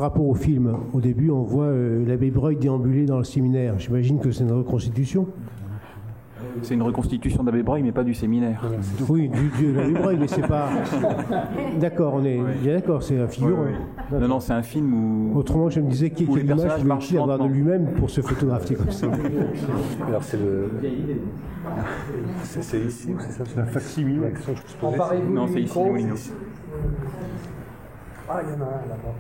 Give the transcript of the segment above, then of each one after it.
rapport au film, au début, on voit l'abbé Breuil déambuler dans le séminaire. J'imagine que c'est une reconstitution. C'est une reconstitution d'Abbé Breuil, mais pas du séminaire. Oui, de l'abbé Breuil, mais c'est pas... D'accord, on est bien d'accord, c'est un figure. Oui, oui. Non, c'est un film où... Autrement, je me disais qu'il y a les personnages marchent l'image avoir de lui-même pour se photographier comme ça. Alors c'est le... C'est ici ou c'est ça? C'est un facsimile. Non, c'est ici, oui. Ah, il y en a un là-bas.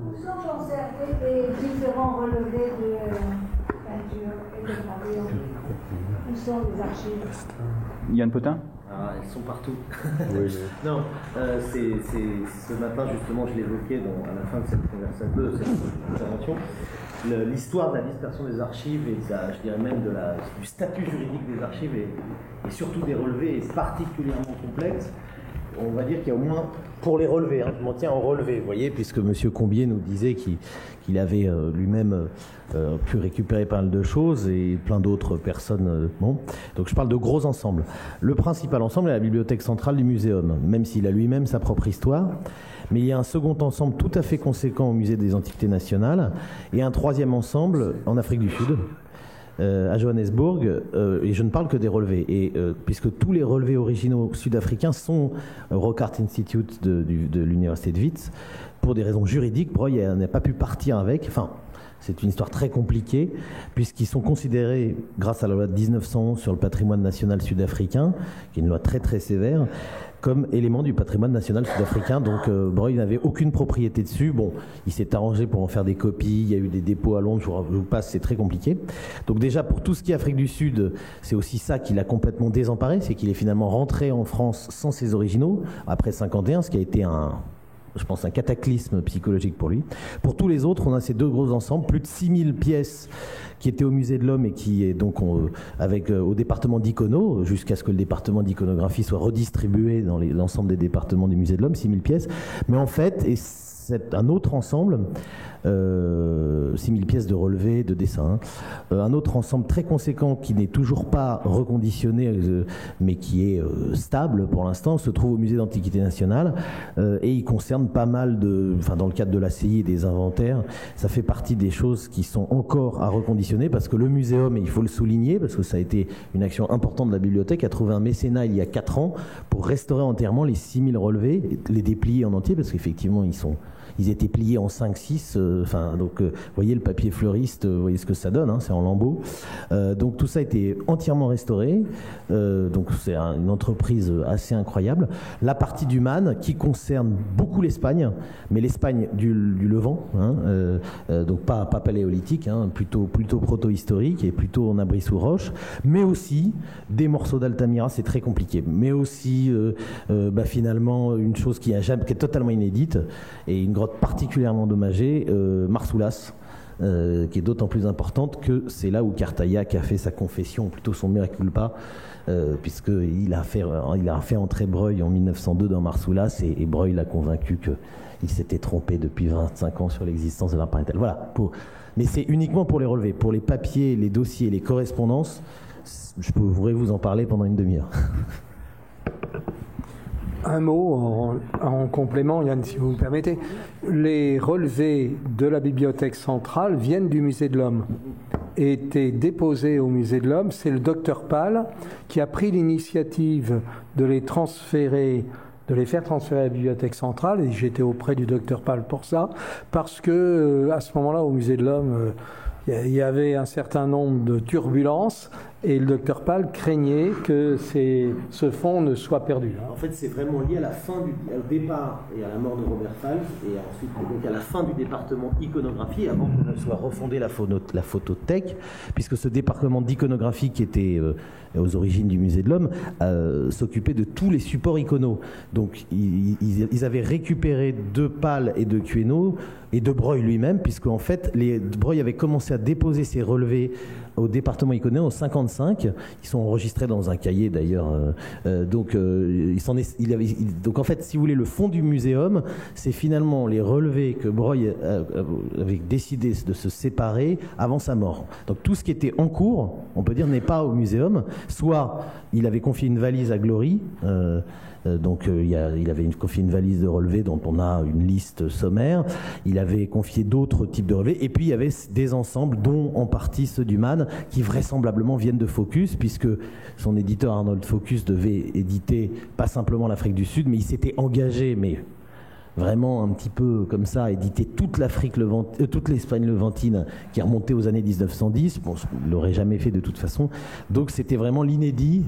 Où sont conservés les différents relevés de peinture et de gravure? Où sont les archives? Yann Potin? Ah, elles sont partout. Oui, Non, c'est ce matin justement, je l'évoquais à la fin de cette intervention, l'histoire de la dispersion des archives et je dirais même du statut juridique des archives et surtout des relevés est particulièrement complexe. On va dire qu'il y a au moins, pour les relevés, je m'en tiens aux relevés, vous voyez, puisque M. Combier nous disait qu'il avait lui-même pu récupérer pas mal de choses et plein d'autres personnes. Bon, donc je parle de gros ensembles. Le principal ensemble est la bibliothèque centrale du Muséum, même s'il a lui-même sa propre histoire. Mais il y a un second ensemble tout à fait conséquent au Musée des Antiquités Nationales et un troisième ensemble en Afrique du Sud. À Johannesburg, et je ne parle que des relevés, et puisque tous les relevés originaux sud-africains sont Rock Art Institute de l'université de Wits, pour des raisons juridiques, Breuil n'a pas pu partir avec, enfin, c'est une histoire très compliquée, puisqu'ils sont considérés, grâce à la loi de 1911 sur le patrimoine national sud-africain, qui est une loi très très sévère, comme élément du patrimoine national sud-africain. Donc Breuil n'avait aucune propriété dessus. Bon, il s'est arrangé pour en faire des copies, il y a eu des dépôts à Londres, je vous passe, c'est très compliqué. Donc déjà, pour tout ce qui est Afrique du Sud, c'est aussi ça qui l'a complètement désemparé, c'est qu'il est finalement rentré en France sans ses originaux, après 51, ce qui a été je pense un cataclysme psychologique pour lui. Pour tous les autres, on a ces deux gros ensembles, plus de 6000 pièces qui étaient au Musée de l'Homme et qui est donc au département d'Icono, jusqu'à ce que le département d'iconographie soit redistribué dans l'ensemble des départements du Musée de l'Homme, 6000 pièces. Mais en fait, et c'est un autre ensemble, 6000 pièces de relevés, de dessins, un autre ensemble très conséquent qui n'est toujours pas reconditionné, mais qui est stable pour l'instant, se trouve au Musée d'Antiquité nationale, et il concerne pas mal dans le cadre de l'ACI et des inventaires, ça fait partie des choses qui sont encore à reconditionner, parce que le muséum, et il faut le souligner, parce que ça a été une action importante de la bibliothèque, a trouvé un mécénat il y a 4 ans pour restaurer entièrement les 6000 relevés, les déplier en entier, parce qu'effectivement ils étaient pliés en 5-6, donc vous voyez le papier fleuriste, vous voyez ce que ça donne, hein, c'est en lambeaux. Donc tout ça a été entièrement restauré, donc c'est une entreprise assez incroyable. La partie du Man qui concerne beaucoup l'Espagne, mais l'Espagne du Levant, hein, donc pas paléolithique, hein, plutôt proto-historique et plutôt en abri sous roche, mais aussi des morceaux d'Altamira, c'est très compliqué, mais aussi finalement une chose qui est totalement inédite et une grotte particulièrement endommagée, Marsoulas, qui est d'autant plus importante que c'est là où Cartaillac a fait sa confession, plutôt son mea culpa, puisqu'il a fait entrer Breuil en 1902 dans Marsoulas et Breuil l'a convaincu qu'il s'était trompé depuis 25 ans sur l'existence de l'art parental. Voilà. Mais c'est uniquement pour les relevés. Pour les papiers, les dossiers, les correspondances, je pourrais vous en parler pendant une demi-heure. Un mot en complément, Yann, si vous me permettez. Les relevés de la bibliothèque centrale viennent du Musée de l'Homme. Étaient déposés au Musée de l'Homme. C'est le docteur Pal qui a pris l'initiative de les faire transférer à la bibliothèque centrale. Et j'étais auprès du docteur Pal pour ça, parce que à ce moment-là, au Musée de l'Homme, il y avait un certain nombre de turbulences et le docteur Pal craignait que ce fonds ne soit perdu. En fait, c'est vraiment lié au départ et à la mort de Robert Falk, et ensuite donc à la fin du département iconographie, avant que ne soit refondée la photothèque, puisque ce département d'iconographie qui était aux origines du Musée de l'Homme s'occupait de tous les supports iconos. Donc ils avaient récupéré de Pal et de Queneau et de Breuil lui-même, puisque en fait Breuil avait commencé à déposer ses relevés au département icono en 55, ils sont enregistrés dans un cahier d'ailleurs. Donc en fait, si vous voulez, le fond du muséum, c'est finalement les relevés que Breuil avait décidé de se séparer avant sa mort. Donc tout ce qui était en cours, on peut dire, n'est pas au muséum. Soit il avait confié une valise à Glory, Donc il avait confié une valise de relevés dont on a une liste sommaire. Il avait confié d'autres types de relevés. Et puis il y avait des ensembles, dont en partie ceux du MAN, qui vraisemblablement viennent de Focus, puisque son éditeur Arnold Focus devait éditer pas simplement l'Afrique du Sud, mais il s'était engagé, mais vraiment un petit peu comme ça, à éditer toute l'Espagne levantine qui remontait aux années 1910. Bon, il l'aurait jamais fait de toute façon. Donc c'était vraiment l'inédit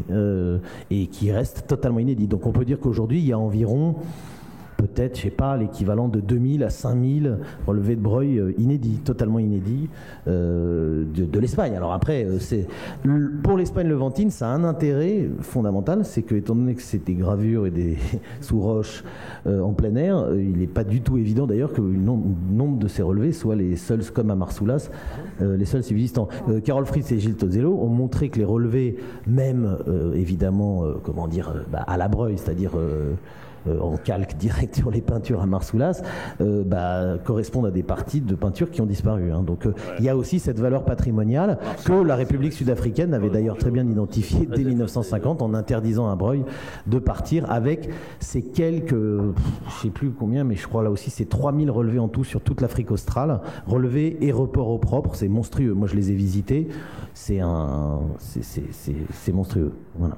et qui reste totalement inédit. Donc on peut dire qu'aujourd'hui, il y a environ peut-être, je sais pas, l'équivalent de 2000 à 5000 relevés de Breuil inédits, totalement inédits de l'Espagne. Alors après, pour l'Espagne levantine, ça a un intérêt fondamental, c'est que, étant donné que c'est des gravures et des sous roche en plein air, il n'est pas du tout évident d'ailleurs que le nombre de ces relevés soient les seuls, comme à Marsoulas, les seuls subsistants. Carol Fritz et Gilles Tozello ont montré que les relevés, même évidemment, à la Breuil, c'est-à-dire en calque direct sur les peintures à Marsoulas, correspondent à des parties de peintures qui ont disparu. Hein. Donc il y a aussi cette valeur patrimoniale que la République sud-africaine avait d'ailleurs très bien identifiée dès 1950 en interdisant à Breuil de partir avec ces quelques, je ne sais plus combien, mais je crois là aussi c'est 3000 relevés en tout sur toute l'Afrique australe, relevés et reports au propre, c'est monstrueux. Moi je les ai visités, c'est monstrueux. Voilà.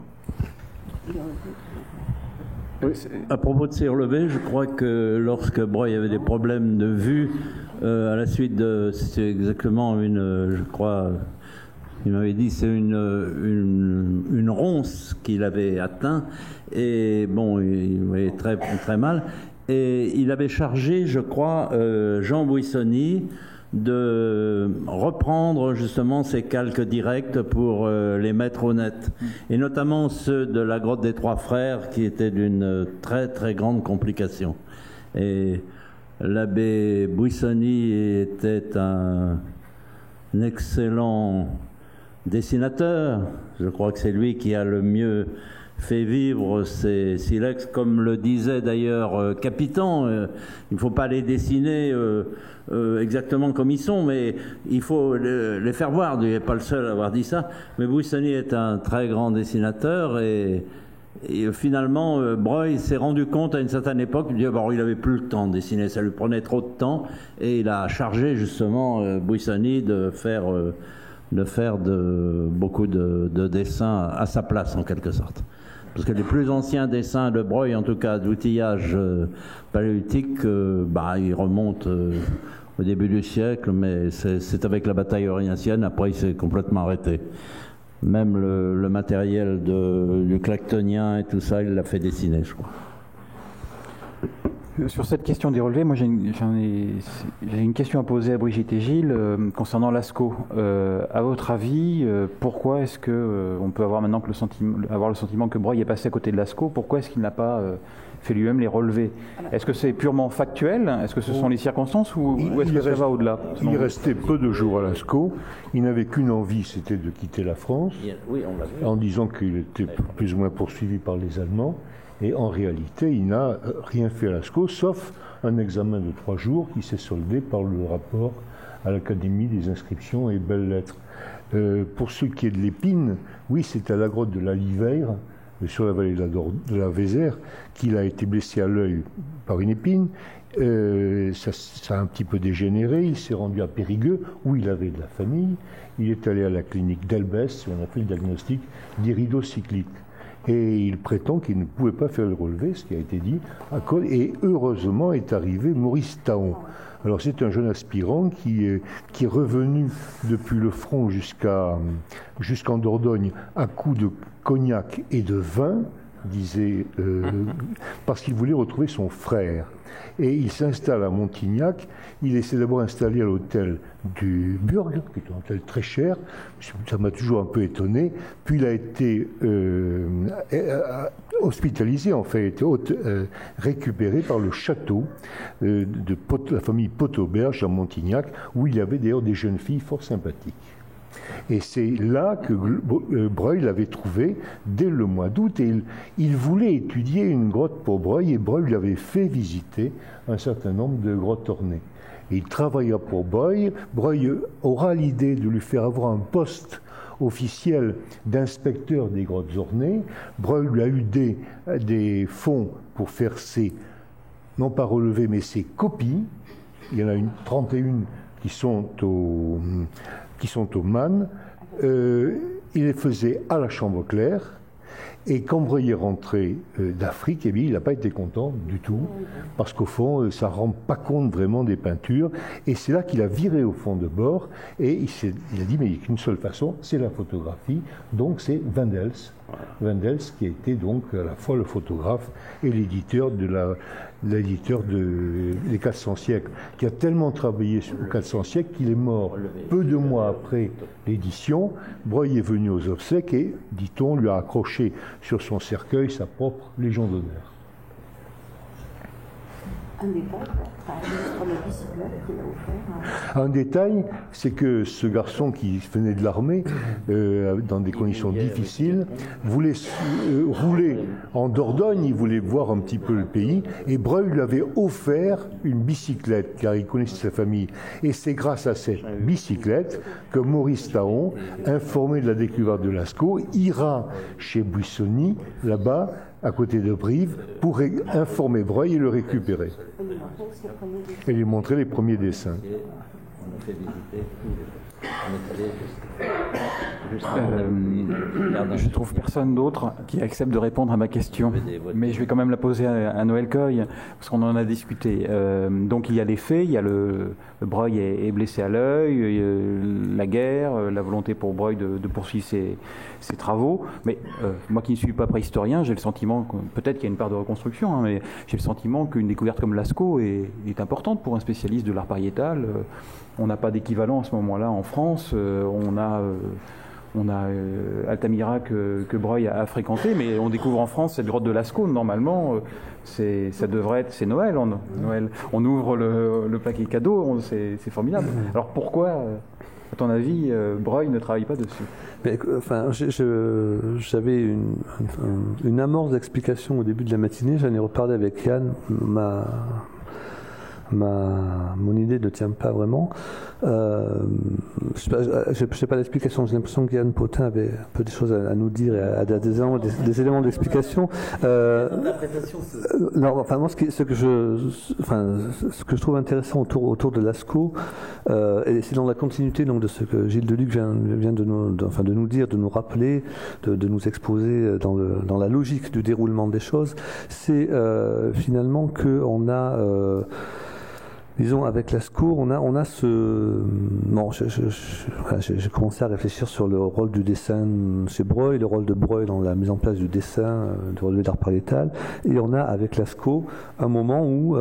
Oui. À propos de ces relevés, je crois que lorsque Breuil avait des problèmes de vue, à la suite de, c'est exactement je crois, il m'avait dit c'est une ronce qu'il avait atteint, et bon, il voyait très, très mal, et il avait chargé, je crois, Jean Bouissonny de reprendre justement ces calques directs pour les mettre au net, et notamment ceux de la grotte des Trois Frères qui étaient d'une très très grande complication. Et l'abbé Bouissonny était un excellent dessinateur. Je crois que c'est lui qui a le mieux fait vivre ces silex, comme le disait d'ailleurs Capitan. Il ne faut pas les dessiner exactement comme ils sont, mais il faut les faire voir. Il n'est pas le seul à avoir dit ça. Mais Bouissonny est un très grand dessinateur, et finalement, Breuil s'est rendu compte à une certaine époque, il n'avait plus le temps de dessiner, ça lui prenait trop de temps, et il a chargé justement Bouissonny de faire beaucoup de dessins à sa place, en quelque sorte. Parce que les plus anciens dessins de Breuil, en tout cas d'outillage paléolithique, ils remontent au début du siècle, mais c'est avec la bataille aurignacienne, après il s'est complètement arrêté. Même le matériel du clactonien et tout ça, il l'a fait dessiner, je crois. Sur cette question des relevés, moi j'ai une question à poser à Brigitte et Gilles concernant Lascaux. À votre avis, pourquoi est-ce qu'on peut avoir maintenant avoir le sentiment que Breuil est passé à côté de Lascaux? Pourquoi est-ce qu'il n'a pas fait lui-même les relevés? Est-ce que c'est purement factuel? Est-ce que ce sont les circonstances ou est-ce que ça va au-delà? Il restait peu de jours à Lascaux. Il n'avait qu'une envie, c'était de quitter la France, Oui, on l'a vu. en disant qu'il était plus ou moins poursuivi par les Allemands. Et en réalité, il n'a rien fait à Lascaux, sauf un examen de 3 jours qui s'est soldé par le rapport à l'Académie des inscriptions et belles-lettres. Pour ce qui est de l'épine, oui, c'est à la grotte de la Liveire, sur la vallée de la Vézère, qu'il a été blessé à l'œil par une épine. Ça a un petit peu dégénéré. Il s'est rendu à Périgueux, où il avait de la famille. Il est allé à la clinique d'Elbès, où on a fait le diagnostic d'iridocyclite. Et il prétend qu'il ne pouvait pas faire le relevé, ce qui a été dit, et heureusement est arrivé Maurice Taon. Alors c'est un jeune aspirant qui est revenu depuis le front jusqu'en Dordogne à coups de cognac et de vin, parce qu'il voulait retrouver son frère. Et il s'installe à Montignac. Il s'est d'abord installé à l'hôtel du Burg, qui est un hôtel très cher. Ça m'a toujours un peu étonné. Puis il a été hospitalisé, en fait, récupéré par le château de la famille Potauberge à Montignac, où il y avait d'ailleurs des jeunes filles fort sympathiques. Et c'est là que Breuil l'avait trouvé dès le mois d'août, et il voulait étudier une grotte pour Breuil, et Breuil lui avait fait visiter un certain nombre de grottes ornées. Et il travailla pour Breuil. Breuil aura l'idée de lui faire avoir un poste officielle d'inspecteur des grottes ornées. Breuil lui a eu des fonds pour faire ses, non pas relevés, mais ses copies. Il y en a 31 qui sont au MAN. Il les faisait à la Chambre claire. Et quand Breuil est rentré d'Afrique, eh bien, il n'a pas été content du tout, parce qu'au fond, ça ne rend pas compte vraiment des peintures. Et c'est là qu'il a viré au fond de bord, et il a dit, mais il n'y a qu'une seule façon, c'est la photographie. Donc c'est Wendels. Wendels qui a été donc à la fois le photographe et l'éditeur des 400 siècles, qui a tellement travaillé sur les 400 siècles qu'il est mort peu de mois après l'édition. Breuil est venu aux obsèques et, dit-on, lui a accroché sur son cercueil sa propre Légion d'honneur. Un détail, sur le bicyclette qu'il a offert. Un détail, c'est que ce garçon qui venait de l'armée, dans des conditions difficiles, voulait rouler en Dordogne, il voulait voir un petit peu le pays, et Breuil lui avait offert une bicyclette, car il connaissait sa famille. Et c'est grâce à cette bicyclette que Maurice Taon, informé de la découverte de Lascaux, ira chez Buissonny, là-bas, à côté de Brive, pour informer Breuil et le récupérer. Et lui montrer les premiers dessins. Je trouve personne d'autre qui accepte de répondre à ma question, mais je vais quand même la poser à Noël Coy, parce qu'on en a discuté. Donc il y a les faits, il y a le Breuil est blessé à l'œil, la guerre, la volonté pour Breuil de poursuivre ses travaux, mais moi qui ne suis pas préhistorien, j'ai le sentiment, peut-être qu'il y a une part de reconstruction, hein, mais j'ai le sentiment qu'une découverte comme Lascaux est importante pour un spécialiste de l'art pariétal. On n'a pas d'équivalent à ce moment-là en France, on a Altamira que Breuil a fréquenté, mais on découvre en France cette grotte de Lascaux. Normalement, c'est Noël. Noël. On ouvre le paquet cadeau, c'est formidable. Alors pourquoi, à ton avis, Breuil ne travaille pas dessus? Mais, enfin, j'avais une amorce d'explication au début de la matinée. J'en ai reparlé avec Yann. Mon idée ne tient pas vraiment. Je n'ai pas d'explication. J'ai l'impression que Yann Potin avait un peu des choses à nous dire et à des éléments d'explication. Non, enfin, moi, ce que je trouve intéressant autour de Lascaux, et c'est dans la continuité donc, de ce que Gilles Deluc vient de nous dire, de nous rappeler, de nous exposer dans la logique du déroulement des choses, c'est finalement qu'on a disons, avec Lascaux, on a ce... Bon, j'ai commencé à réfléchir sur le rôle du dessin chez Breuil, le rôle de Breuil dans la mise en place du dessin, du relevé d'art pariétal, et on a avec Lascaux un moment où,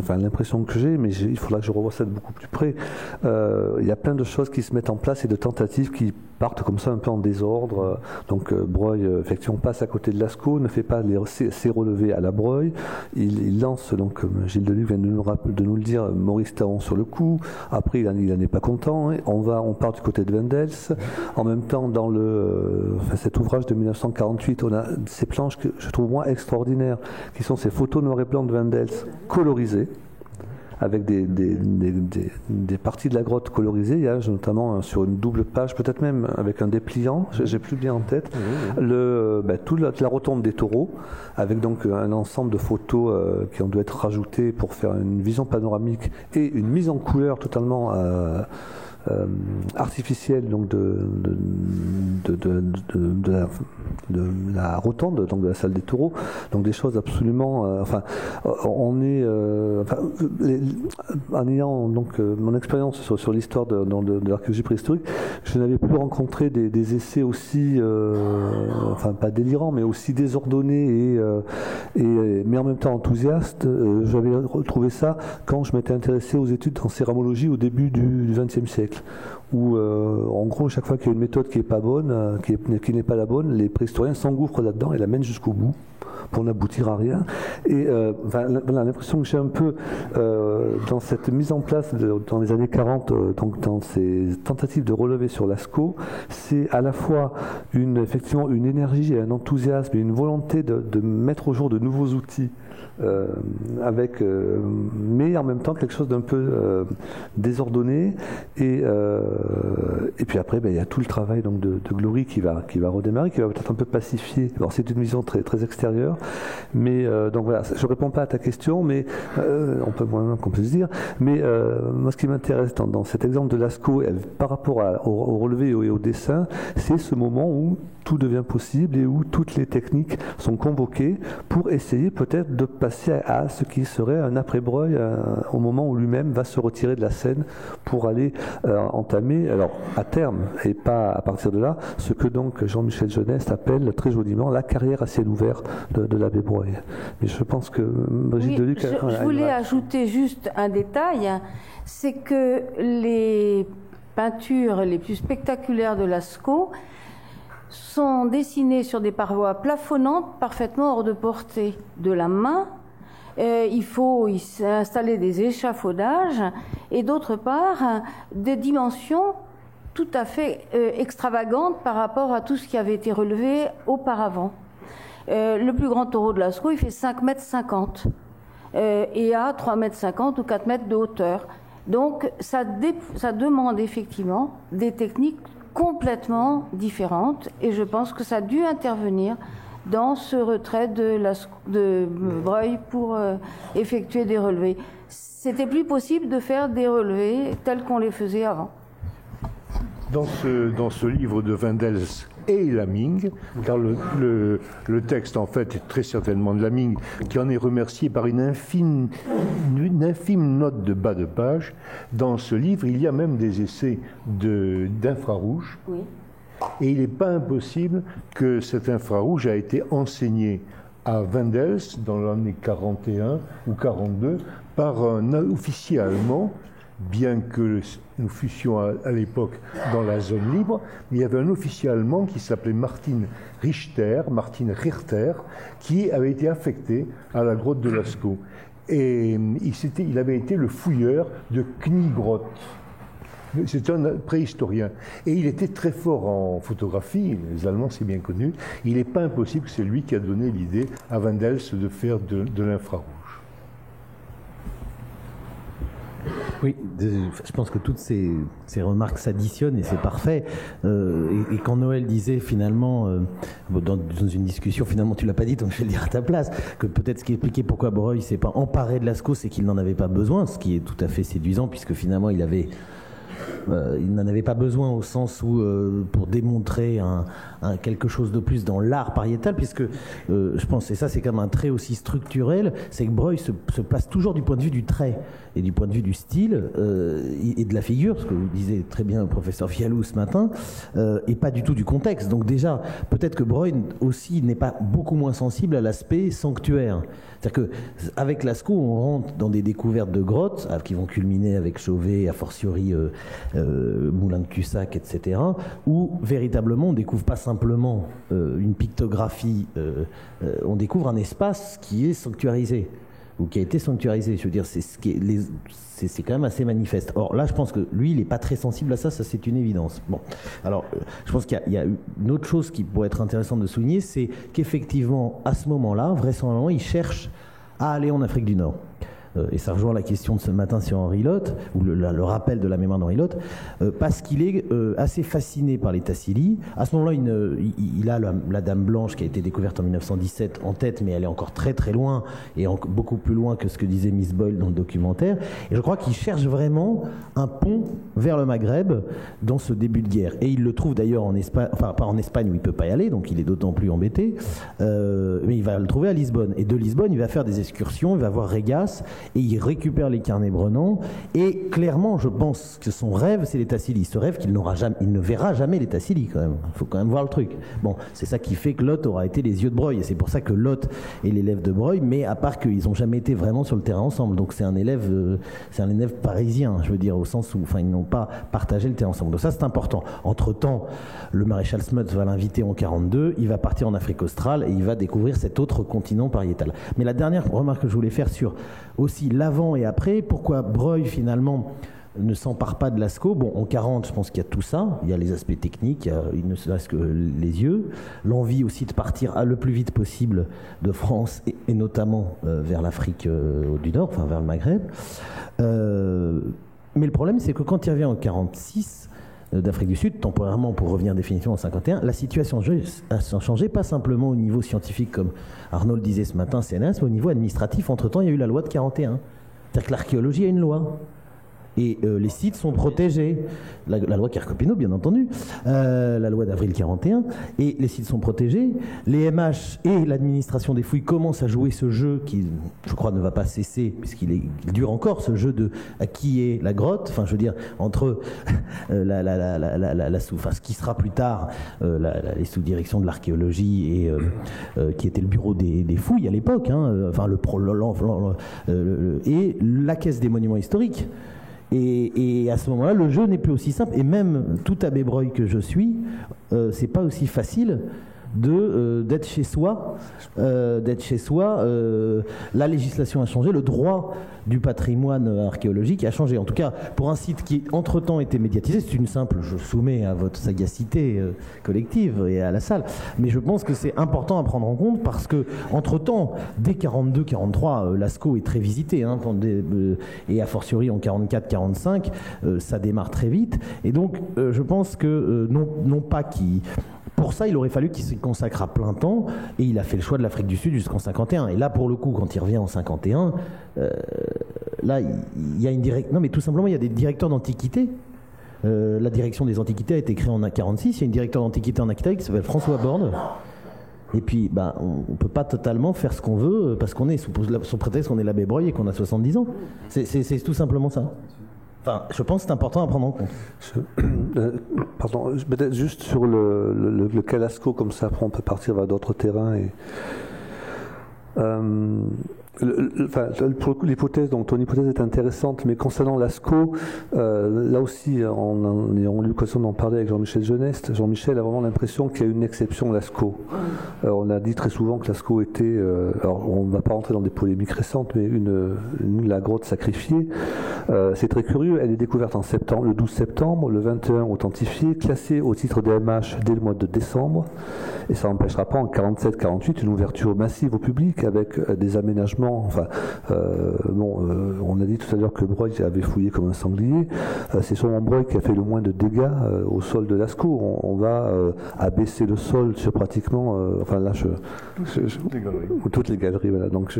l'impression que j'ai, mais il faudra que je revoie ça de beaucoup plus près, il y a plein de choses qui se mettent en place et de tentatives qui partent comme ça un peu en désordre. Donc Breuil, effectivement, passe à côté de Lascaux, ne fait pas ses relevés à la Breuil, il lance, donc comme Gilles Deluc vient de nous le dire, Maurice Taon sur le coup. Après, il n'en est pas content. On part du côté de Wendels. En même temps, dans cet ouvrage de 1948, on a ces planches que je trouve moi extraordinaires, qui sont ces photos noir et blanc de Wendels colorisées, avec des parties de la grotte colorisées. Il y a notamment sur une double page, peut-être même avec un dépliant, j'ai plus bien en tête, toute la rotonde des taureaux, avec donc un ensemble de photos qui ont dû être rajoutées pour faire une vision panoramique et une mise en couleur totalement artificielle donc de la rotonde, donc de la salle des taureaux, donc des choses absolument on est en ayant donc mon expérience sur l'histoire de l'archéologie préhistorique, je n'avais plus rencontré des essais aussi pas délirants mais aussi désordonnés mais en même temps enthousiastes. J'avais retrouvé ça quand je m'étais intéressé aux études en céramologie au début du XXe siècle, où en gros chaque fois qu'il y a une méthode qui n'est pas bonne, qui n'est pas la bonne, les préhistoriens s'engouffrent là-dedans et la mènent jusqu'au bout pour n'aboutir à rien. Et l'impression que j'ai un peu dans cette mise en place dans les années 40, donc dans ces tentatives de relever sur Lascaux, c'est à la fois effectivement une énergie et un enthousiasme et une volonté de mettre au jour de nouveaux outils mais en même temps quelque chose d'un peu désordonné. Et puis après, il y a tout le travail donc, de Glory qui va redémarrer, qui va peut-être un peu pacifier. Alors c'est une vision très, très extérieure, mais donc voilà, je ne réponds pas à ta question, mais on peut moins qu'on peut se dire. Mais moi, ce qui m'intéresse dans cet exemple de Lascaux par rapport au relevé et au dessin, c'est ce moment où tout devient possible et où toutes les techniques sont convoquées pour essayer peut-être de passer à ce qui serait un après-Breuil au moment où lui-même va se retirer de la scène pour aller entamer, alors à terme et pas à partir de là, ce que donc Jean-Michel Jeunesse appelle très joliment la carrière à ciel ouvert de l'abbé Breuil. Mais je pense que Brigitte Deluc... Je voulais ajouter juste un détail, c'est que les peintures les plus spectaculaires de Lascaux sont dessinées sur des parois plafonnantes parfaitement hors de portée de la main. Il faut installer des échafaudages et d'autre part des dimensions tout à fait extravagantes par rapport à tout ce qui avait été relevé auparavant. Le plus grand taureau de Lascaux, il fait 5,50 m et a 3,50 m ou 4 mètres de hauteur. Donc ça demande effectivement des techniques complètement différentes et je pense que ça a dû intervenir dans ce retrait de Breuil pour effectuer des relevés. C'était plus possible de faire des relevés tels qu'on les faisait avant. Dans ce livre de Wendels et Laming, car le texte en fait est très certainement de Laming, qui en est remercié par une infime note de bas de page. Dans ce livre, il y a même des essais d'infrarouge. Oui. Et il n'est pas impossible que cet infrarouge a été enseigné à Wendels dans l'année 41 ou 42 par un officier allemand, bien que nous fussions à l'époque dans la zone libre, mais il y avait un officier allemand qui s'appelait Martin Richter, qui avait été affecté à la grotte de Lascaux. Et il avait été le fouilleur de Kniegrotte. C'est un préhistorien. Et il était très fort en photographie, les Allemands, c'est bien connu. Il n'est pas impossible que c'est lui qui a donné l'idée à Wendels de faire de l'infrarouge. Oui, je pense que toutes ces remarques s'additionnent et c'est parfait. Et quand Noël disait finalement, dans une discussion, finalement tu l'as pas dit, donc je vais le dire à ta place, que peut-être ce qui expliquait pourquoi Breuil s'est pas emparé de Lascaux, c'est qu'il n'en avait pas besoin, ce qui est tout à fait séduisant puisque finalement il n'en avait pas besoin au sens où, pour démontrer quelque chose de plus dans l'art pariétal, puisque je pense, et ça c'est quand même un trait aussi structurel, c'est que Breuil se place toujours du point de vue du trait et du point de vue du style et de la figure, ce que vous disiez très bien le professeur Fialou ce matin, et pas du tout du contexte. Donc déjà, peut-être que Breuil aussi n'est pas beaucoup moins sensible à l'aspect sanctuaire. C'est-à-dire qu'avec Lascaux, on rentre dans des découvertes de grottes qui vont culminer avec Chauvet, a fortiori Moulin de Cussac, etc., où véritablement on ne découvre pas simplement une pictographie, on découvre un espace qui est sanctuarisé, ou qui a été sanctuarisé. Je veux dire, c'est quand même assez manifeste. Or là, je pense que lui, il n'est pas très sensible à ça, ça c'est une évidence. Bon, alors, je pense qu'il y a une autre chose qui pourrait être intéressante de souligner, c'est qu'effectivement, à ce moment-là, vraisemblablement, il cherche à aller en Afrique du Nord. Et ça rejoint la question de ce matin sur Henri Lotte, ou le rappel de la mémoire d'Henri Lotte, parce qu'il est assez fasciné par les Tassili. À ce moment-là, il a la Dame Blanche qui a été découverte en 1917 en tête, mais elle est encore très très loin, et beaucoup plus loin que ce que disait Miss Boyle dans le documentaire. Et je crois qu'il cherche vraiment un pont vers le Maghreb dans ce début de guerre. Et il le trouve d'ailleurs en Espagne, enfin pas en Espagne où il ne peut pas y aller, donc il est d'autant plus embêté, mais il va le trouver à Lisbonne. Et de Lisbonne, il va faire des excursions, il va voir Régas, et il récupère les carnets Brennan, et clairement, je pense que son rêve, c'est les Tassili. Ce rêve qu'il ne verra jamais les Tassili, quand même. Il faut quand même voir le truc. Bon, c'est ça qui fait que Lotte aura été les yeux de Breuil, et c'est pour ça que Lotte est l'élève de Breuil, mais à part qu'ils n'ont jamais été vraiment sur le terrain ensemble. Donc c'est un élève parisien, je veux dire, au sens où, enfin, ils n'ont pas partagé le terrain ensemble. Donc ça, c'est important. Entre-temps, le maréchal Smuts va l'inviter en 42, il va partir en Afrique australe, et il va découvrir cet autre continent pariétal. Mais la dernière remarque que je voulais faire sur aussi l'avant et après, pourquoi Breuil finalement ne s'empare pas de Lascaux. Bon, en 40, je pense qu'il y a tout ça. Il y a les aspects techniques, il ne serait-ce que les yeux. L'envie aussi de partir le plus vite possible de France et notamment vers l'Afrique du Nord, enfin vers le Maghreb. Mais le problème, c'est que quand il revient en 46 d'Afrique du Sud, temporairement pour revenir définitivement en 51, la situation a changé, pas simplement au niveau scientifique, comme Arnaud le disait ce matin, CNRS, mais au niveau administratif. Entre-temps, il y a eu la loi de 41. C'est-à-dire que l'archéologie a une loi. Et les sites sont protégés. La loi Kerr-Copineau, bien entendu, la loi d'avril 41, et les sites sont protégés. Les MH et l'administration des fouilles commencent à jouer ce jeu qui, je crois, ne va pas cesser, puisqu'il dure encore, ce jeu de à qui est la grotte, enfin, je veux dire, entre ce qui sera plus tard les sous-directions de l'archéologie et qui était le bureau des fouilles à l'époque, enfin, et la caisse des monuments historiques. Et à ce moment-là, le jeu n'est plus aussi simple. Et même tout abbé Breuil que je suis, c'est pas aussi facile d'être chez soi. La législation a changé, le droit du patrimoine archéologique a changé. En tout cas, pour un site qui, entre-temps, était médiatisé, c'est une simple, je soumets à votre sagacité collective et à la salle, mais je pense que c'est important à prendre en compte parce que, entre-temps, dès 42-43, Lascaux est très visité, et a fortiori en 44-45, ça démarre très vite. Et donc, je pense que, non pas qu'il... Pour ça, il aurait fallu qu'il se consacre à plein temps, et il a fait le choix de l'Afrique du Sud jusqu'en 51. Et là, pour le coup, quand il revient en 51, là, il y a une non, mais tout simplement, il y a des directeurs d'antiquité. La direction des antiquités a été créée en 46. Il y a une directeur d'antiquité en Aquitaine qui s'appelle François Borne. Et puis, on ne peut pas totalement faire ce qu'on veut parce qu'on est sous prétexte qu'on est l'abbé Breuil et qu'on a 70 ans. C'est tout simplement ça. Enfin, je pense que c'est important à prendre en compte. Pardon, peut-être juste sur le cas Lascaux, comme ça, après on peut partir vers d'autres terrains. Pour le coup, l'hypothèse, donc ton hypothèse est intéressante, mais concernant Lascaux, là aussi, en ayant eu l'occasion d'en parler avec Jean-Michel Geneste, Jean-Michel a vraiment l'impression qu'il y a une exception Lascaux. On a dit très souvent que Lascaux était, alors on ne va pas rentrer dans des polémiques récentes, mais la grotte sacrifiée. C'est très curieux, elle est découverte le 12 septembre, le 21 authentifiée, classée au titre des MH dès le mois de décembre, et ça n'empêchera pas en 47-48 une ouverture massive au public avec des aménagements. Enfin, on a dit tout à l'heure que Breuil avait fouillé comme un sanglier. C'est sûrement Breuil qui a fait le moins de dégâts au sol de Lascaux. On va abaisser le sol sur pratiquement, toutes les galeries. Voilà. Donc,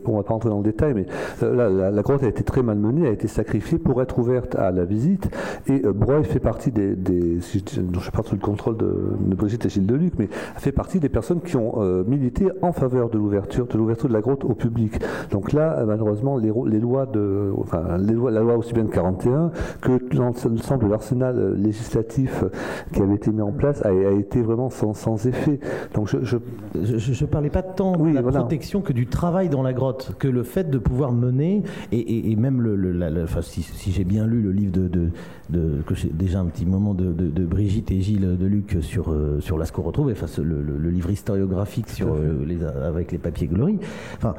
on va pas rentrer dans le détail, mais la grotte a été très malmenée, a été sacrifiée pour être ouverte à la visite. Et Breuil fait partie je parle sous le contrôle de Brigitte et Gilles Deluc, mais fait partie des personnes qui ont milité en faveur de l'ouverture de la grotte au public. Donc là, malheureusement, la loi aussi bien de 41 que l'ensemble de l'arsenal législatif qui avait été mis en place a été vraiment sans effet. Donc je ne parlais pas tant de la protection que du travail dans la grotte, que le fait de pouvoir mener, et même si j'ai bien lu le livre que j'ai déjà un petit moment de Brigitte et Gilles Deluc sur Lascaux retrouvé, le livre historiographique avec les papiers Glory. Enfin,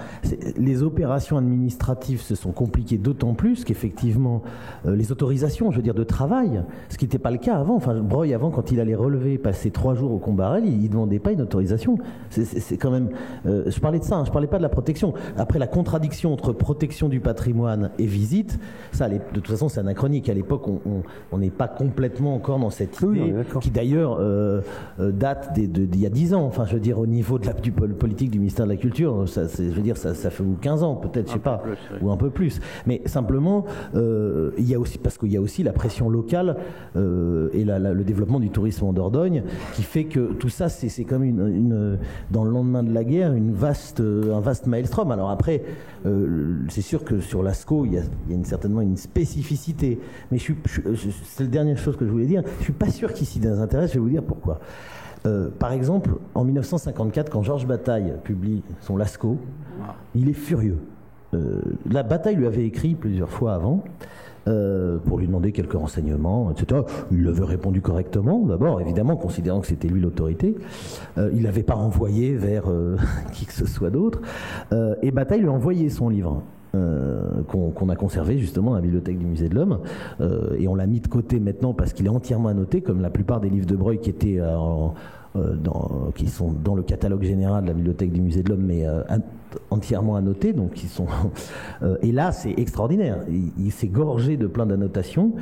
les opérations administratives se sont compliquées d'autant plus qu'effectivement les autorisations, je veux dire, de travail, ce qui n'était pas le cas avant. Enfin, Breuil, avant, quand il allait relever, passer 3 jours au Combarel, il ne demandait pas une autorisation. C'est quand même... je parlais de ça, je ne parlais pas de la protection. Après, la contradiction entre protection du patrimoine et visite, ça, de toute façon, c'est anachronique. À l'époque, on n'est pas complètement encore dans cette idée, qui d'ailleurs date d'il y a 10 ans. Enfin, je veux dire, au niveau du politique du ministère de la Culture, ça fait 15 ans peut-être, je sais pas, ou un peu plus. Mais simplement, il y a aussi, parce qu'il y a aussi la pression locale et le développement du tourisme en Dordogne qui fait que tout ça, c'est comme dans le lendemain de la guerre, un vaste maelstrom. Alors après, c'est sûr que sur Lascaux, il y a certainement une spécificité. Mais c'est la dernière chose que je voulais dire. Je suis pas sûr qu'ici ça nous intéresse. Je vais vous dire pourquoi. Par exemple, en 1954, quand Georges Bataille publie son Lascaux, il est furieux. La Bataille lui avait écrit plusieurs fois avant pour lui demander quelques renseignements, etc. Il avait répondu correctement, d'abord, évidemment, considérant que c'était lui l'autorité. Il n'avait pas renvoyé vers qui que ce soit d'autre. Et Bataille lui a envoyé son livre. qu'on a conservé justement à la bibliothèque du Musée de l'Homme, et on l'a mis de côté maintenant parce qu'il est entièrement annoté, comme la plupart des livres de Breuil qui étaient qui sont dans le catalogue général de la bibliothèque du Musée de l'Homme, mais entièrement annotés, donc ils sont et là c'est extraordinaire, il s'est gorgé de plein d'annotations,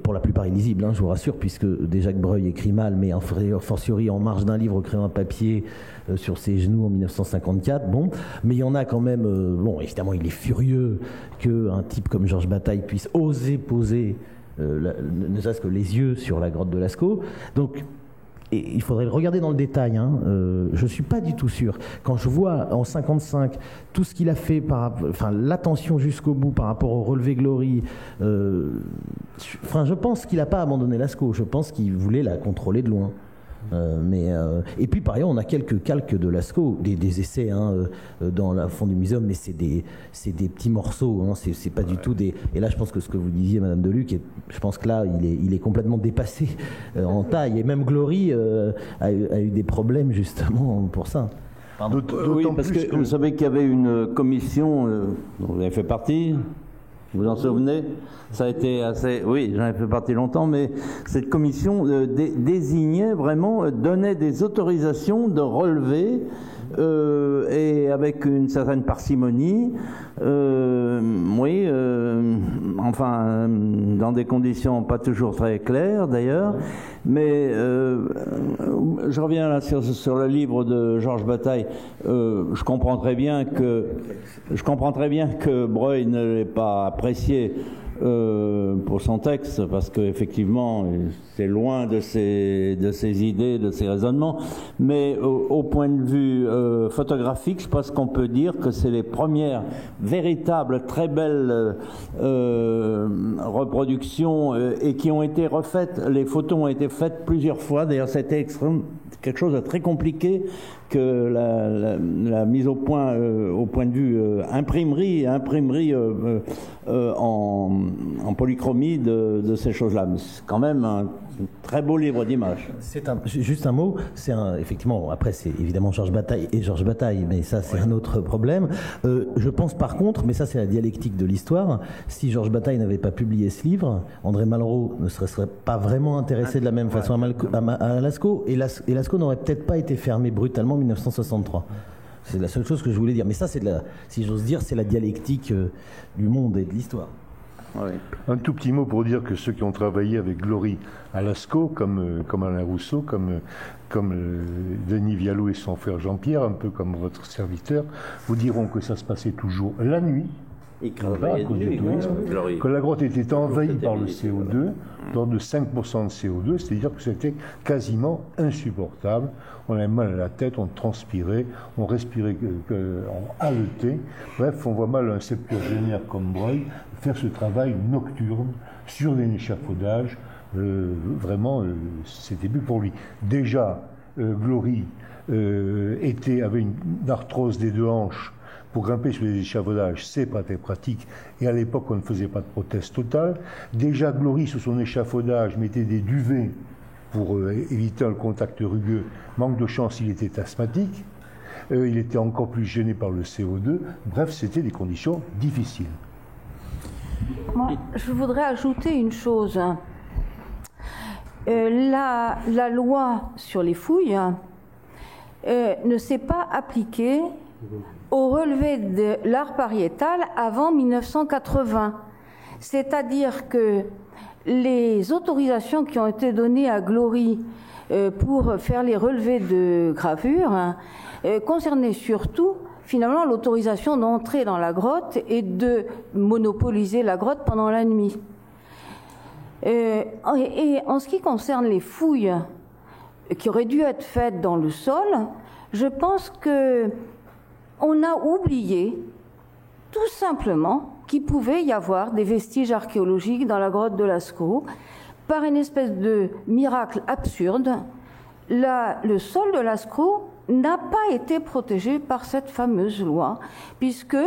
pour la plupart illisibles, je vous rassure, puisque déjà que Breuil écrit mal, mais en fortiori en marge d'un livre au crayon à papier sur ses genoux en 1954, bon, mais il y en a quand même, bon, évidemment il est furieux qu'un type comme Georges Bataille puisse oser poser ne serait-ce que les yeux sur la grotte de Lascaux, donc et il faudrait le regarder dans le détail, je ne suis pas du tout sûr. Quand je vois en 55 tout ce qu'il a fait, l'attention jusqu'au bout par rapport au relevé Glory, je pense qu'il n'a pas abandonné Lascaux, je pense qu'il voulait la contrôler de loin. Et puis par ailleurs on a quelques calques de Lascaux, des essais dans le fond du muséum, mais c'est des petits morceaux, c'est pas du tout des. Et là je pense que ce que vous disiez Madame Deluc, je pense que là il est complètement dépassé en taille, et même Glory a eu des problèmes justement pour ça. Oui, parce que vous savez qu'il y avait une commission dont vous avez fait partie. Vous vous en souvenez? Ça a été assez... Oui, j'en ai fait partie longtemps, mais cette commission désignait vraiment, donnait des autorisations de relever et avec une certaine parcimonie, dans des conditions pas toujours très claires d'ailleurs, mais je reviens là sur le livre de Georges Bataille. Je comprends très bien que Breuil ne l'ait pas apprécié pour son texte, parce qu'effectivement c'est loin de ses idées, de ses raisonnements, mais au point de vue photographique, je pense qu'on peut dire que c'est les premières véritables très belles reproductions et qui ont été refaites. Les photos ont été faites plusieurs fois, d'ailleurs c'était quelque chose de très compliqué que la mise au point de vue imprimerie en polychromie de ces choses-là. Mais c'est quand même un très beau livre d'images. Juste un mot, effectivement, après c'est évidemment Georges Bataille, mais ça c'est un autre problème. Je pense par contre, mais ça c'est la dialectique de l'histoire, si Georges Bataille n'avait pas publié ce livre, André Malraux ne serait pas vraiment intéressé de la même façon à Lascaux, et Lascaux n'aurait peut-être pas été fermé brutalement en 1963. C'est la seule chose que je voulais dire. Mais ça, si j'ose dire, c'est la dialectique du monde et de l'histoire. Oui. Un tout petit mot pour dire que ceux qui ont travaillé avec Glory à Lascaux, comme Alain Rousseau, comme Denis Vialot et son frère Jean-Pierre, un peu comme votre serviteur, vous diront que ça se passait toujours la nuit. Et que la grotte était envahie par le CO2, d'ordre de 5% de CO2, c'est-à-dire que c'était quasiment insupportable. On avait mal à la tête, on transpirait, on respirait, on haletait. Bref, on voit mal un septuagénaire comme Breuil faire ce travail nocturne sur un échafaudage. Vraiment, c'était plus pour lui. Déjà, Glory avait une arthrose des deux hanches. Pour grimper sur les échafaudages, c'est pas très pratique. Et à l'époque, on ne faisait pas de prothèse totale. Déjà, Glory, sur son échafaudage, mettait des duvets pour éviter le contact rugueux. Manque de chance, il était asthmatique. Il était encore plus gêné par le CO2. Bref, c'était des conditions difficiles. Moi, je voudrais ajouter une chose. La loi sur les fouilles ne s'est pas appliquée au relevé de l'art pariétal avant 1980. C'est-à-dire que les autorisations qui ont été données à Glory pour faire les relevés de gravure concernaient surtout finalement l'autorisation d'entrer dans la grotte et de monopoliser la grotte pendant la nuit. Et en ce qui concerne les fouilles qui auraient dû être faites dans le sol, je pense que on a oublié tout simplement qu'il pouvait y avoir des vestiges archéologiques dans la grotte de Lascaux. Par une espèce de miracle absurde, le sol de Lascaux n'a pas été protégé par cette fameuse loi, puisque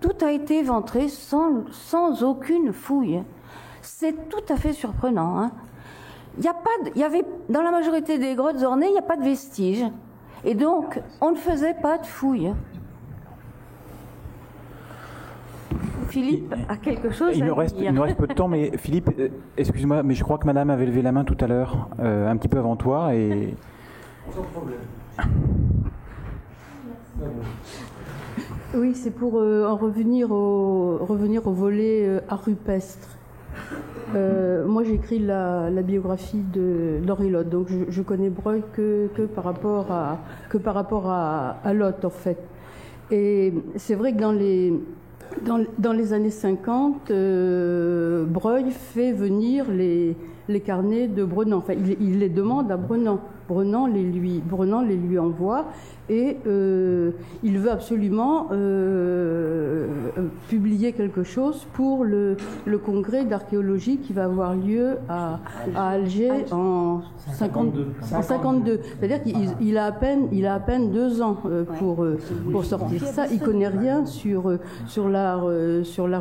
tout a été éventré sans aucune fouille. C'est tout à fait surprenant. Dans la majorité des grottes ornées, il n'y a pas de vestiges. Et donc, on ne faisait pas de fouilles. Philippe a quelque chose à dire. Il nous reste peu de temps, mais Philippe, excuse-moi, mais je crois que madame avait levé la main tout à l'heure, un petit peu avant toi. Et... Sans problème. Oui, c'est pour en revenir au volet art rupestre. Moi, j'ai écrit la biographie d'Henri Lotte, donc je connais Breuil que par rapport à Lotte, en fait. Et c'est vrai que dans les années 50, Breuil fait venir les carnets de Brenan. Enfin, il les demande à Brenan. Brenan les lui envoie et il veut absolument publier quelque chose pour le congrès d'archéologie qui va avoir lieu à Alger en 52. C'est-à-dire qu'il a à peine 2 ans pour sortir ça. Il connaît rien sur l'art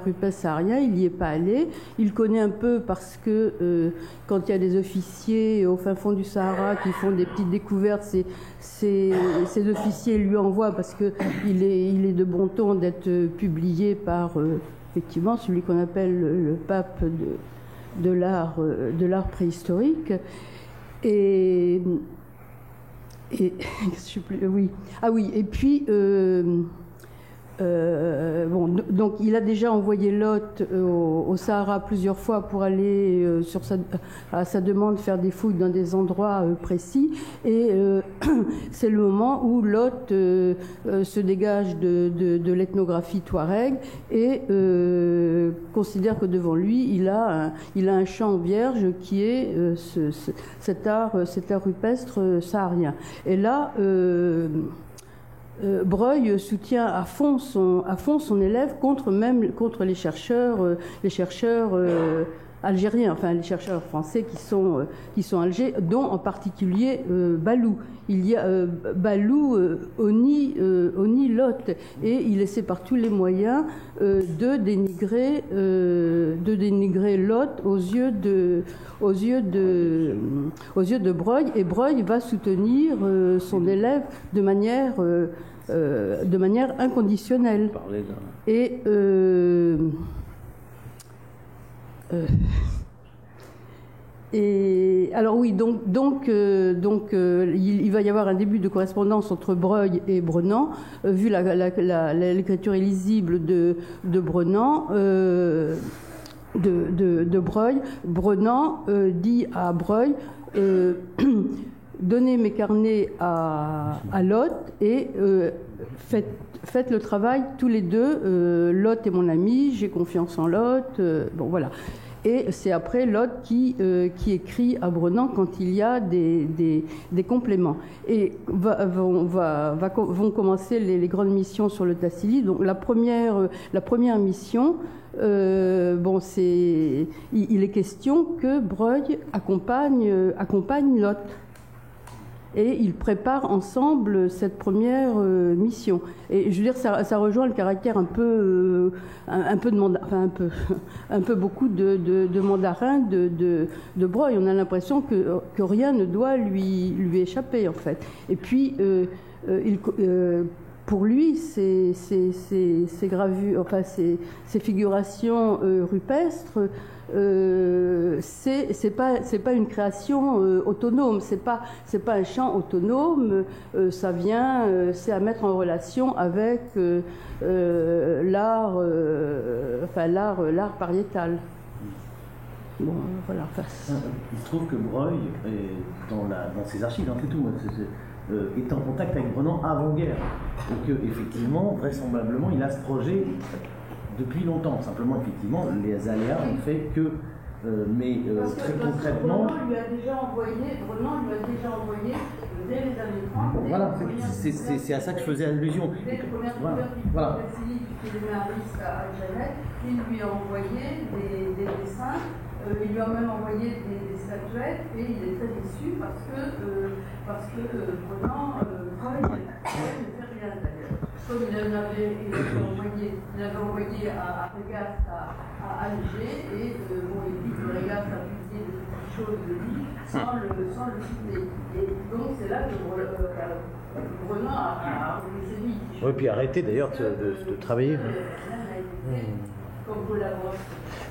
rupestre saharien. Il n'y est pas allé. Il connaît un peu parce que quand il y a des officiers au fin fond du Sahara qui font des petites découvertes, ces officiers lui envoient parce qu'il est de bon ton d'être publié par effectivement celui qu'on appelle le pape de l'art préhistorique. Et oui. Ah oui, et puis donc il a déjà envoyé Lotte au Sahara plusieurs fois pour aller à sa demande faire des fouilles dans des endroits précis, et c'est le moment où Lotte se dégage de l'ethnographie touareg et considère que devant lui il a un champ vierge qui est cet art rupestre saharien. Et là Breuil soutient à fond son élève contre les chercheurs algériens, enfin les chercheurs français qui sont à Alger, dont en particulier Balou. Il y a Balou Oni Lotte, et il essaie par tous les moyens de dénigrer Lotte aux yeux de Breuil, et Breuil va soutenir son élève de manière inconditionnelle. Et alors oui, donc il va y avoir un début de correspondance entre Breuil et Brenan, vu l'écriture illisible de Brenan, de Breuil. Brenan dit à Breuil donnez mes carnets à Lotte et faites le travail tous les deux. Lotte est mon ami, j'ai confiance en Lotte. Bon, voilà. Et c'est après Lotte qui écrit à Brenan quand il y a des compléments. Et vont commencer les grandes missions sur le Tassili. Donc la première mission, il est question que Breuil accompagne Lotte. Et ils préparent ensemble cette première mission. Et je veux dire, ça rejoint le caractère un peu beaucoup de mandarin de Breuil. On a l'impression que rien ne doit lui échapper, en fait. Et puis, pour lui, ces gravures, enfin ces figurations rupestres, c'est pas une création autonome, c'est pas un champ autonome. Ça vient, c'est à mettre en relation avec l'art pariétal. Bon, voilà. Il se trouve que Breuil, dans ses archives, dans tout, est en contact avec Brenan avant-guerre. Donc effectivement, vraisemblablement, il a ce projet depuis longtemps. Simplement, effectivement, les aléas ont fait que, très concrètement... Brenan lui a déjà envoyé dès les années 30... Voilà, c'est à ça que je faisais allusion. Dès les premières couvertures qui donnaient un risque à Janet, il lui a envoyé des dessins. Il lui a même envoyé des statuettes, et il est très déçu parce que Brenan Breuil ne fait rien, d'ailleurs. Comme il avait envoyé à Regaste à Alger, et il dit que Regaste a publié de petites choses de lui sans le citer. Et donc c'est là que Brenan a remis ses vies. Oui, puis arrêté d'ailleurs de travailler. Comme vous la brosse.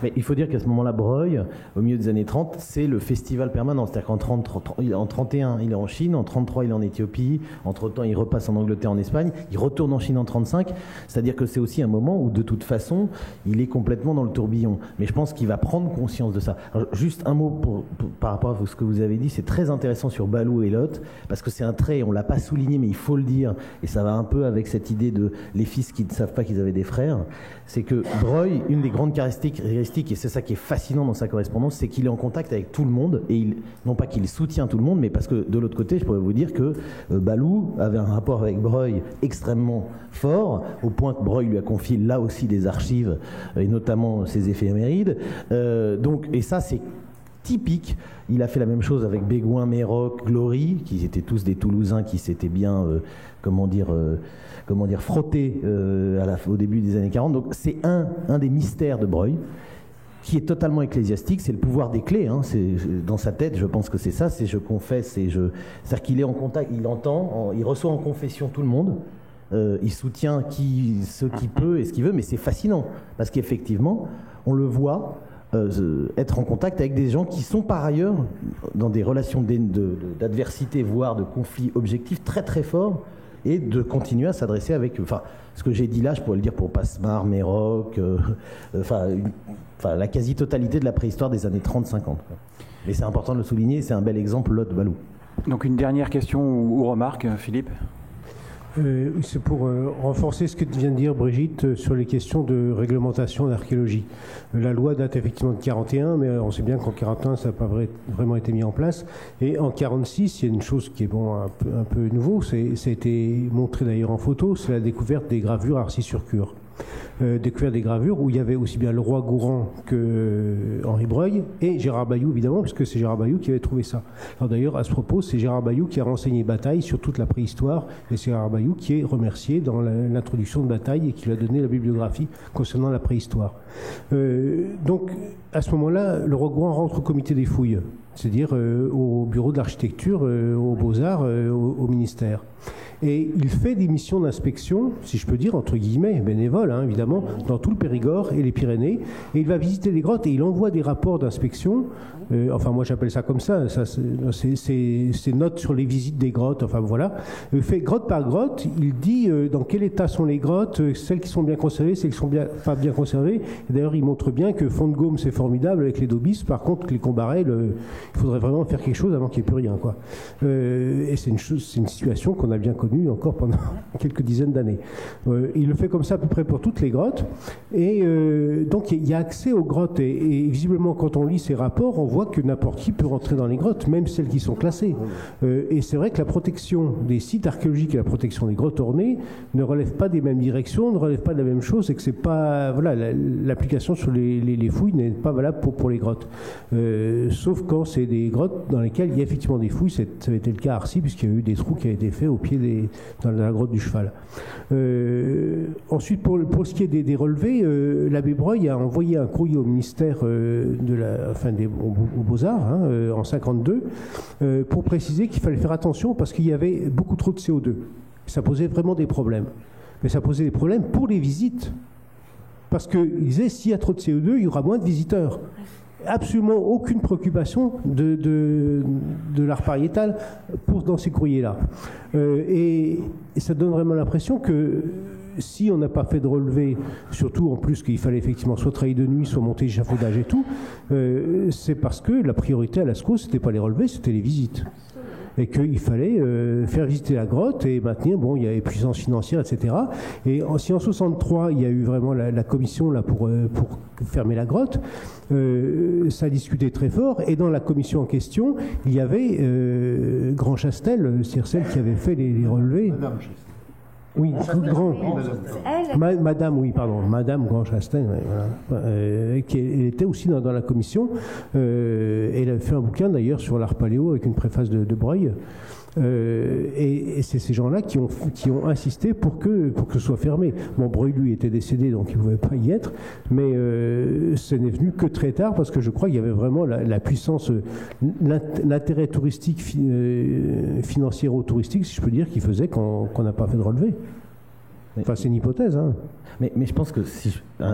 Mais il faut dire qu'à ce moment-là, Broglie, au milieu des années 30, c'est le festival permanent. C'est-à-dire qu'en 31, il est en Chine, en 33, il est en Éthiopie, entre-temps, il repasse en Angleterre, en Espagne, il retourne en Chine en 35. C'est-à-dire que c'est aussi un moment où, de toute façon, il est complètement dans le tourbillon. Mais je pense qu'il va prendre conscience de ça. Alors, juste un mot par rapport à ce que vous avez dit, c'est très intéressant sur Balou et Lot, parce que c'est un trait, on ne l'a pas souligné, mais il faut le dire, et ça va un peu avec cette idée de les fils qui ne savent pas qu'ils avaient des frères, c'est que Broglie, une des grandes caractéristiques, et c'est ça qui est fascinant dans sa correspondance, c'est qu'il est en contact avec tout le monde, et non pas qu'il soutient tout le monde, mais parce que de l'autre côté, je pourrais vous dire que Balou avait un rapport avec Broglie extrêmement fort, au point que Broglie lui a confié là aussi des archives, et notamment ses éphémérides. Et ça, c'est typique. Il a fait la même chose avec Bégoin, Méroc, Glory, qui étaient tous des Toulousains qui s'étaient bien, frottés au début des années 40. Donc c'est un des mystères de Broglie, qui est totalement ecclésiastique, c'est le pouvoir des clés. Hein. Dans sa tête, je pense que c'est ça, c'est je confesse, c'est-à-dire qu'il est en contact, il entend, il reçoit en confession tout le monde, il soutient ce qu'il peut et ce qu'il veut, mais c'est fascinant, parce qu'effectivement, on le voit être en contact avec des gens qui sont par ailleurs dans des relations d'adversité, voire de conflits objectifs très très forts, et de continuer à s'adresser avec eux. Enfin, ce que j'ai dit là, je pourrais le dire pour Passemar, Méroc, la quasi-totalité de la préhistoire des années 30-50. Et c'est important de le souligner, c'est un bel exemple, Lot, Balou. Donc une dernière question ou remarque, Philippe ? C'est pour renforcer ce que vient de dire Brigitte sur les questions de réglementation d'archéologie. La loi date effectivement de 41, mais on sait bien qu'en 41, ça n'a pas vraiment été mis en place. Et en 46, il y a une chose qui est un peu nouveau, ça a été montré d'ailleurs en photo, c'est la découverte des gravures Arcis-sur-Cure. Découvert des gravures où il y avait aussi bien le roi Gourand que Henri Broglie et Gérard Bayou, évidemment, puisque c'est Gérard Bayou qui avait trouvé ça. Alors d'ailleurs, à ce propos, c'est Gérard Bayou qui a renseigné Bataille sur toute la préhistoire, et c'est Gérard Bayou qui est remercié dans l'introduction de Bataille et qui lui a donné la bibliographie concernant la préhistoire. Donc, à ce moment-là, le roi Gourand rentre au comité des fouilles, c'est-à-dire au bureau de l'architecture, aux Beaux-Arts, au ministère. Et il fait des missions d'inspection, si je peux dire, entre guillemets, bénévoles, hein, évidemment, dans tout le Périgord et les Pyrénées. Et il va visiter les grottes et il envoie des rapports d'inspection. Enfin, moi, j'appelle ça comme ça. C'est notes sur les visites des grottes. Enfin, voilà. Il fait grotte par grotte. Il dit dans quel état sont les grottes, celles qui sont bien conservées, celles qui sont pas bien conservées. Et d'ailleurs, il montre bien que Font-de-Gaume, c'est formidable avec les Daubis. Par contre, les Combarrel, il faudrait vraiment faire quelque chose avant qu'il n'y ait plus rien, quoi. Et c'est une situation qu'on a bien connue encore pendant quelques dizaines d'années. Il le fait comme ça à peu près pour toutes les grottes. Et donc, il y a accès aux grottes. Et visiblement, quand on lit ces rapports, on voit que n'importe qui peut rentrer dans les grottes, même celles qui sont classées. Et c'est vrai que la protection des sites archéologiques et la protection des grottes ornées ne relèvent pas des mêmes directions, ne relèvent pas de la même chose, et que c'est pas... Voilà, l'application sur les fouilles n'est pas valable pour les grottes. Sauf quand c'est des grottes dans lesquelles il y a effectivement des fouilles. Ça avait été le cas à Arcis, puisqu'il y a eu des trous qui avaient été faits au pied dans la grotte du Cheval. Ensuite, pour ce qui est des relevés, l'abbé Broglie a envoyé un courrier au ministère aux Beaux-Arts, hein, en 52, pour préciser qu'il fallait faire attention parce qu'il y avait beaucoup trop de CO2. Ça posait vraiment des problèmes. Mais ça posait des problèmes pour les visites. Parce qu'il disait, s'il y a trop de CO2, il y aura moins de visiteurs. Absolument aucune préoccupation de l'art pariétal dans ces courriers-là. Et ça donne vraiment l'impression que si on n'a pas fait de relevé, surtout en plus qu'il fallait effectivement soit travailler de nuit, soit monter l'échafaudage et tout, c'est parce que la priorité à Lascaux, c'était pas les relevés, c'était les visites. Et qu'il fallait faire visiter la grotte et maintenir, il y avait puissance financière, etc. Et si en 63, il y a eu vraiment la commission là pour fermer la grotte, ça a discuté très fort. Et dans la commission en question, il y avait Grand Chastel, c'est-à-dire celle qui avait fait les relevés. Madame Chastel. Oui, Madame Grand Chastel, qui était aussi dans la commission. Elle a fait un bouquin d'ailleurs sur l'art paléo avec une préface de Broglie. Et c'est ces gens-là qui ont insisté pour que ce soit fermé. Broglie, lui, était décédé, donc il ne pouvait pas y être, mais ce n'est venu que très tard, parce que je crois qu'il y avait vraiment la puissance, l'intérêt touristique, financiero-touristique, si je peux dire, qui faisait qu'on n'a pas fait de relevé. Enfin, c'est une hypothèse. Hein. Mais je pense que,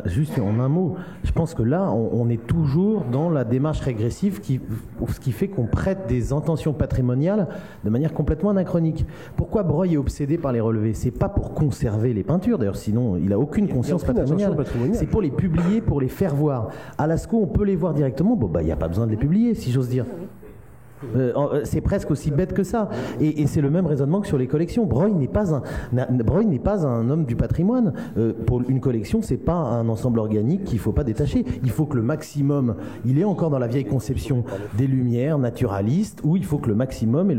juste en un mot, je pense que là, on est toujours dans la démarche régressive ce qui fait qu'on prête des intentions patrimoniales de manière complètement anachronique. Pourquoi Breuil est obsédé par les relevés? C'est pas pour conserver les peintures, d'ailleurs, sinon il n'a aucune conscience patrimoniale. C'est pour les publier, pour les faire voir. À Lascaux, on peut les voir directement. Bon, il n'y a pas besoin de les publier, si j'ose dire. C'est presque aussi bête que ça. Et c'est le même raisonnement que sur les collections. Breuil n'est pas un homme du patrimoine. Pour une collection, c'est pas un ensemble organique qu'il ne faut pas détacher. Il faut que le maximum, il est encore dans la vieille conception des Lumières naturalistes, où il faut que le maximum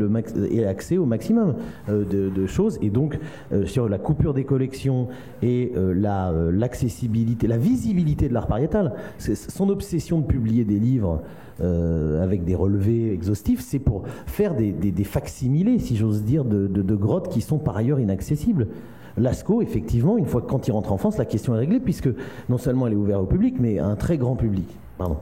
ait accès au maximum de choses. Et donc, sur la coupure des collections et l'accessibilité, la visibilité de l'art pariétal, son obsession de publier des livres avec des relevés exhaustifs, c'est pour faire des facsimilés, si j'ose dire, de grottes qui sont par ailleurs inaccessibles. Lascaux, effectivement, une fois quand il rentre en France, la question est réglée, puisque non seulement elle est ouverte au public, mais à un très grand public. Pardon.